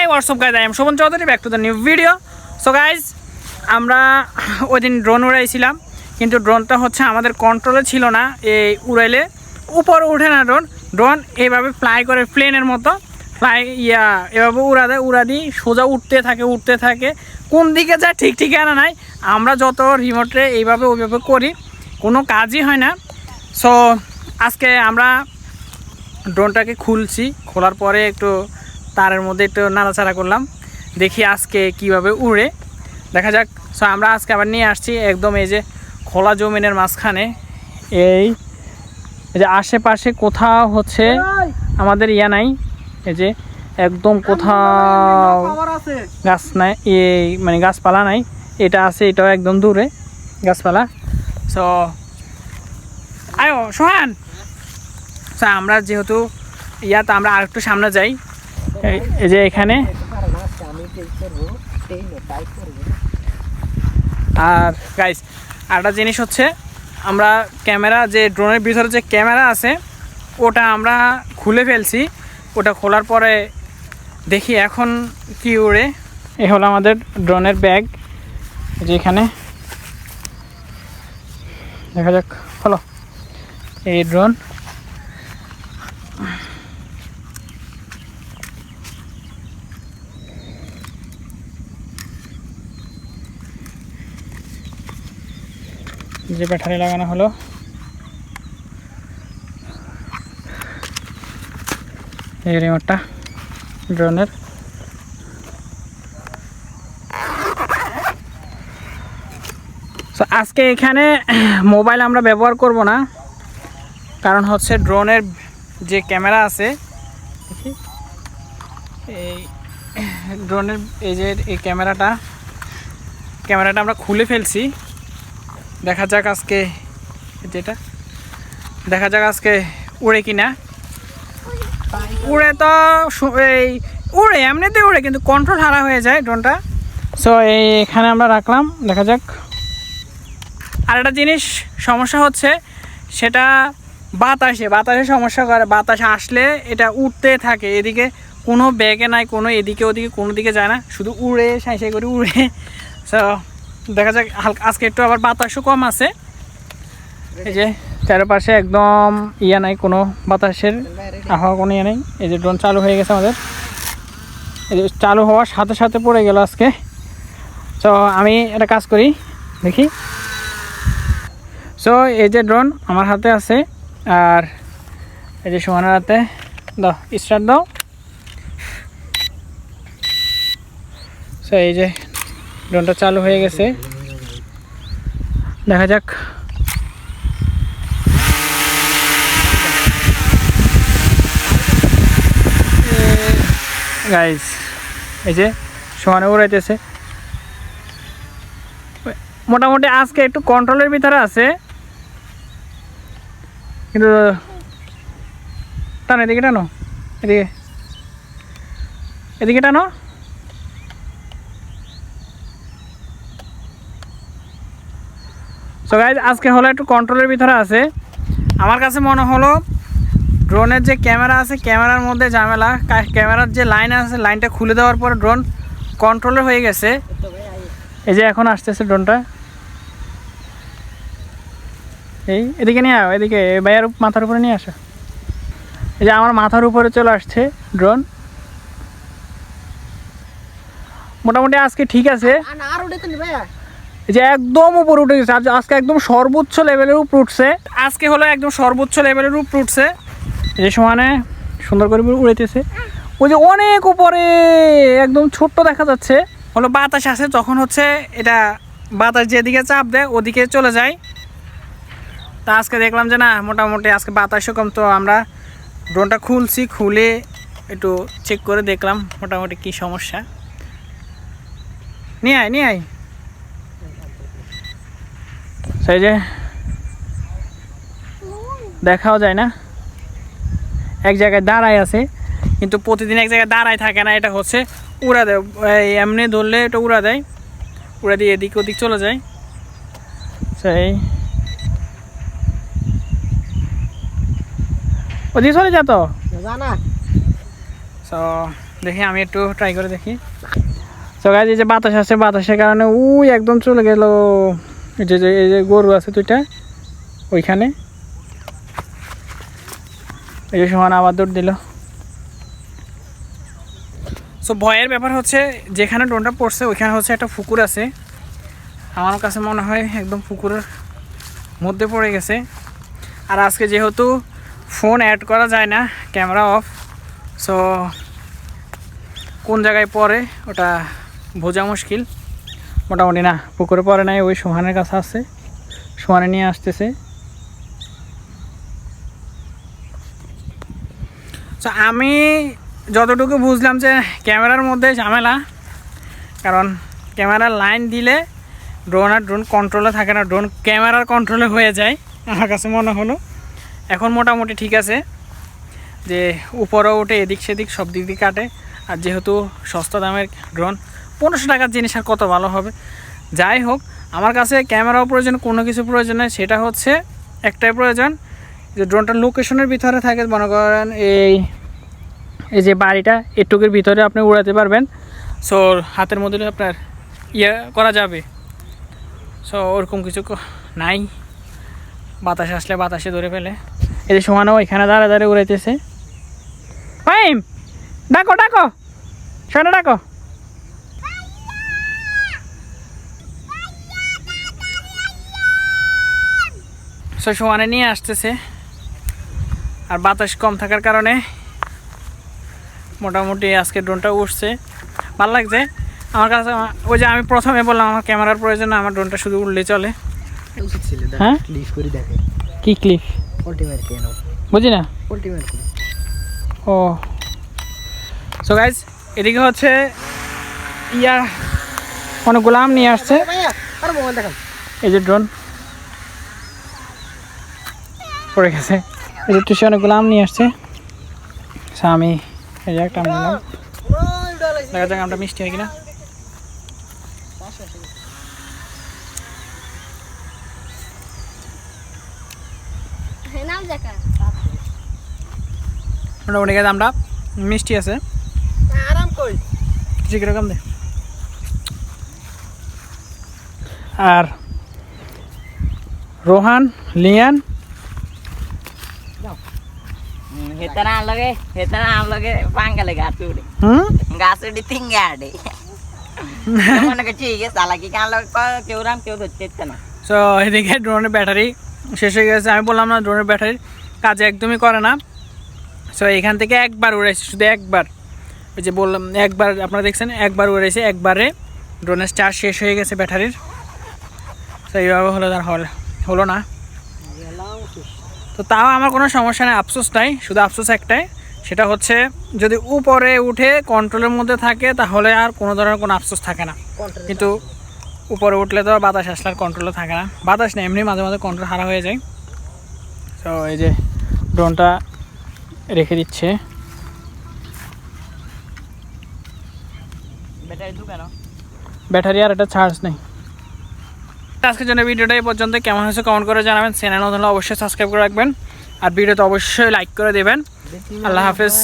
WhatsApp guys, I am Shovan Chowdhury, back to the new video. So guys, আমরা ওই দিন drone উড়াইছিলাম, কিন্তু ড্রোনটা হচ্ছে আমাদের কন্ট্রোলে ছিল না। এই উড়াইলে উপরে উঠে না ড্রোন এইভাবে ফ্লাই করে প্লেনের মতো এভাবে উড়া দিই সোজা উঠতে থাকে। কোন দিকে যায় ঠিক ঠিকানা নাই। আমরা যত রিমোটে এইভাবে ওইভাবে করি, কোনো কাজই হয় না। সো আজকে আমরা ড্রোনটাকে খুলছি, খোলার পরে একটু তারের মধ্যে একটু নাড়াচাড়া করলাম, দেখি আজকে কিভাবে উড়ে, দেখা যাক। সো আমরা আজকে আবার নিয়ে আসছি একদম এই যে খোলা জমিনের মাঝখানে, এই যে আশেপাশে কোথাও হচ্ছে আমাদের নাই, এই যে একদম কোথাও গাছ নাই, এই মানে গাছপালা নাই। এটা আছে, এটাও একদম দূরে গাছপালা। সো আয়ো সোহান। সো আমরা যেহেতু তো আমরা আর একটু সামনে যাই। এই যে এখানে আর গাইস আরেকটা জিনিস হচ্ছে, আমরা ক্যামেরা যে ড্রোনের ভিতরে যে ক্যামেরা আছে ওটা আমরা খুলে ফেলছি। ওটা খোলার পরে দেখি এখন কি উড়ে। এ হলো আমাদের ড্রোনের ব্যাগ, যে এখানে দেখা যাক। হলো এই ড্রোন, যে ব্যাটারি লাগানো হলো। এই রিমোটটা ড্রোনের। সো আজকে এখানে মোবাইল আমরা ব্যবহার করব না, কারণ হচ্ছে ড্রোনের যে ক্যামেরা আছে, এই ড্রোনের এই যে এই ক্যামেরাটা আমরা খুলে ফেলছি। দেখা যাক আজকে উড়ে কিনা। উড়ে তো উড়ে এমনিতে উড়ে, কিন্তু কন্ট্রোল হারা হয়ে যায় ড্রোনটা। সো এখানে আমরা রাখলাম, দেখা যাক। আর একটা জিনিস সমস্যা হচ্ছে, সেটা বাতাসে সমস্যা করে। বাতাস আসলে এটা উঠতে থাকে, এদিকে কোনো ব্যাগে নাই, কোনো এদিকে ওদিকে কোনো দিকে যায় না, শুধু উড়ে সাই করে উড়ে। সো দেখা যাক, হালকা আজকে একটু আবার বাতাসও কম আছে। এই যে চারপাশে একদম নাই, কোনো বাতাসের আবহাওয়া কোনো নেই। এই যে ড্রোন চালু হয়ে গেছে আমাদের, এই যে চালু হওয়ার সাথে সাথে পড়ে গেল আজকে। সো আমি একটা কাজ করি, দেখি। সো এই যে ড্রোন আমার হাতে আছে, আর এই যে সোহানের হাতে। দাও, স্টার্ট দাও। সো এই যে ড্রোনটা চালু হয়ে গেছে, দেখা যাক। গাইস এই যে সোহানে উড়াইতেছে, মোটামুটি আজকে একটু কন্ট্রোলের ভিতরে আছে, কিন্তু টানো, এদিকে টানো, এদিকে টানো। সো গাইস আজকে হলো একটু কন্ট্রোলের ভিতরে আছে। আমার কাছে মনে হলো ড্রোনের যে ক্যামেরা আছে, ক্যামেরার মধ্যে ঝামেলা। ক্যামেরার যে লাইন আছে, লাইনটা খুলে দেওয়ার পর ড্রোন কন্ট্রোলে হয়ে গেছে। এই যে এখন আসতেছে ড্রোনটা, এদিকে নিয়ে আও, এদিকে ভাইয়ার মাথার উপরে নিয়ে আসো। এই যে আমার মাথার উপরে চলে আসছে ড্রোন। মোটামুটি আজকে ঠিক আছে, এই যে একদম উপর উঠে গেছে। আজকে একদম সর্বোচ্চ লেভেলের উপর উঠছে। আজকে হলো একদম সর্বোচ্চ লেভেলের উপর উঠছে। এই যে সমানে সুন্দর করে উড়াইতেছে। ওই যে অনেক উপরে একদম ছোট্ট দেখা যাচ্ছে, হলো বাতাস আসে, তখন হচ্ছে এটা বাতাস যেদিকে চাপ দেয় ওদিকে চলে যায়। তা আজকে দেখলাম যে না, মোটামুটি আজকে বাতাসও কম। তো আমরা ড্রোনটা খুলছি, খুলে একটু চেক করে দেখলাম মোটামুটি কি সমস্যা। নিয়ে আয়। সেই যে দেখাও যায় না, এক জায়গায় দাঁড়ায় আছে, কিন্তু প্রতিদিন এক জায়গায় দাঁড়ায় থাকে না। এটা হচ্ছে উড়া দেয়, এমনি ধরলে এটা উড়া দেয়, উড়া দিয়ে এদিক ওদিক চলে যায়। সেই ওদিকে চলে যেত। দেখি আমি একটু ট্রাই করে দেখি। তো গাইজ এই যে বাতাস আছে, বাতাসের কারণে একদম চলে গেল। এই যে গরু আছে দুইটা ওইখানে, এই যে সমান আবার দৌড় দিল। সো ভয়ের ব্যাপার হচ্ছে যেখানে ড্রোনটা পড়ছে ওইখানে হচ্ছে একটা পুকুর আছে। আমার কাছে মনে হয় একদম পুকুরের মধ্যে পড়ে গেছে। আর আজকে যেহেতু ফোন অ্যাড করা যায় না, ক্যামেরা অফ, সো কোন জায়গায় পড়ে ওটা বোঝা মুশকিল। মোটামুটি না, পুকুরে পড়ে নাই, ওই সোহানের কাছে আছে, সোহানে নিয়ে আসতেছে। তো আমি যতটুকু বুঝলাম যে ক্যামেরার মধ্যে ঝামেলা, কারণ ক্যামেরার লাইন দিলে ড্রোন আর ড্রোন কন্ট্রোলে থাকে না, ড্রোন ক্যামেরার কন্ট্রোলে হয়ে যায় আমার কাছে মনে হলো। এখন মোটামুটি ঠিক আছে, যে উপরেও উঠে এদিক সেদিক সব দিক দিয়ে কাটে। আর যেহেতু সস্তা দামের ড্রোন, 1500 টাকার জিনিস আর কত ভালো হবে। যাই হোক, আমার কাছে ক্যামেরাও প্রয়োজন, কোনো কিছু প্রয়োজন নেই, সেটা হচ্ছে একটাই প্রয়োজন যে ড্রোনটার লোকেশনের ভিতরে থাকে। মনে করেন এই যে বাড়িটা এটুকুর ভিতরে আপনি উড়াতে পারবেন, সো হাতের মধ্যে আপনার করা যাবে। সো ওরকম কিছু নাই, বাতাস আসলে বাতাসে ধরে ফেলে। এই যে সমানও এখানে দাঁড়া দাঁড়িয়ে উড়াইতেছে। ফাইম ডাকো ডাকো, শোনো ডাকো। সো সমানে নিয়ে আসতেছে, আর বাতাস কম থাকার কারণে মোটামুটি আজকে ড্রোনটা উঠছে, ভালো লাগছে আমার কাছে। ওই যে আমি প্রথমে বললাম আমার ক্যামেরার প্রয়োজন, আমার ড্রোনটা শুধু উঠলে চলে। হ্যাঁ কি ক্লিপ বুঝি না। ও সো গাইজ, এদিকে হচ্ছে অনেকগুলো আম নিয়ে আসছে। এই যে ড্রোন পড়ে গেছে, এই যে টুসি অনেকগুলো আম নিয়ে আসছে। আমি এই যে একটা আম নিলাম, দেখা যাক আমটা মিষ্টি হয় কিনা। মোটামুটি গেছে আমটা মিষ্টি আছে। কিরকম দে। আর রোহান লিয়ান হেতারা আম লগে পাঙ্গালে গাছ উড়ে তিনগে আড়ে মনে করছি চালাকি কান লগে কেউ রাম কেউ ধরতে না। সো এদিকে ড্রোনের ব্যাটারি শেষ হয়ে গেছে। আমি বললাম না ড্রোনের ব্যাটারির কাজ একদমই করে না। সো এখান থেকে একবার উড়াইছে, শুধু একবার, ওই যে বললাম একবার, আপনারা দেখছেন একবার উড়াইছে, একবারে ড্রোনের চার্জ শেষ হয়ে গেছে ব্যাটারির। তো এইভাবে হলো, তার হলো না। তো তাও আমার কোনো সমস্যা নেই, আফসোস নাই, শুধু আফসোস একটাই, সেটা হচ্ছে যদি উপরে উঠে কন্ট্রোলের মধ্যে থাকে তাহলে আর কোনো ধরনের কোনো আফসোস থাকে না। কিন্তু উপরে উঠলে তো বাতাস আসলে আর কন্ট্রোলে থাকে না, বাতাস নেই এমনি মাঝে মাঝে কন্ট্রোল হারা হয়ে যায়। তো এই যে ড্রোনটা রেখে দিচ্ছে। ব্যাটারি আর এটা চার্জ নেই। আজকের জন্য ভিডিওটা এই পর্যন্ত। কেমন হয়েছে কমেন্ট করে জানাবেন। চ্যানেল নতুন হলে অবশ্যই সাবস্ক্রাইব করে রাখবেন, আর ভিডিওতে অবশ্যই লাইক করে দেবেন। আল্লাহ হাফেজ।